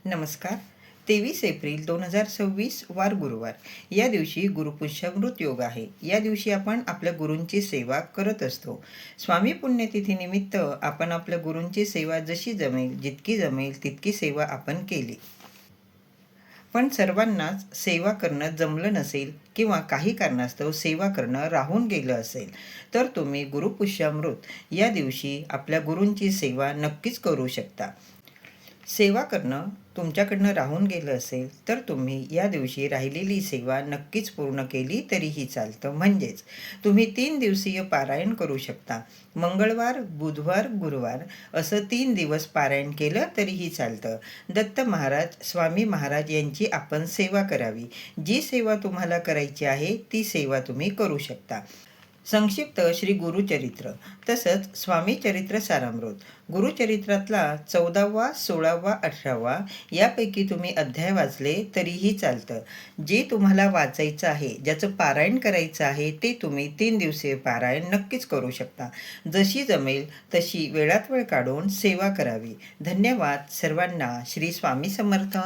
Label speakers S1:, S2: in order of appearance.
S1: नमस्कार. 23 एप्रिल 2026 वार गुरुवार. या दिवशी गुरुपुष्यामृत योग आहे. या दिवशी आपण आपल्या गुरूंची सेवा करत असतो. स्वामी पुण्यतिथीनिमित्त आपण आपल्या गुरूंची सेवा जशी जमेल, जितकी जमेल तितकी सेवा आपण केली. पण सर्वांनाच सेवा करणं जमलं नसेल किंवा काही कारणास्तव सेवा करणं राहून गेलं असेल, तर तुम्ही गुरुपुष्यामृत या दिवशी आपल्या गुरूंची सेवा नक्कीच करू शकता. सेवा करणं तुमच्याकडनं राहून गेलं असेल तर तुम्ही या दिवशी राहिलेली सेवा नक्कीच पूर्ण केली तरीही चालतं. म्हणजेच तुम्ही 3 दिवसीय पारायण करू शकता. मंगळवार, बुधवार, गुरुवार असं 3 दिवस पारायण केलं तरीही चालतं. दत्त महाराज, स्वामी महाराज यांची आपण सेवा करावी. जी सेवा तुम्हाला करायची आहे ती सेवा तुम्ही करू शकता. संक्षिप्त श्री गुरुचरित्र तसंच स्वामी चरित्र सारामृत. गुरुचरित्रातला 14वा, 16वा, 18वा यापैकी तुम्ही अध्याय वाचले तरीही चालतं. जे तुम्हाला वाचायचं आहे, ज्याचं पारायण करायचं आहे ते तुम्ही 3 दिवसीय पारायण नक्कीच करू शकता. जशी जमेल तशी वेळात वेळ काढून सेवा करावी. धन्यवाद सर्वांना. श्री स्वामी समर्थ.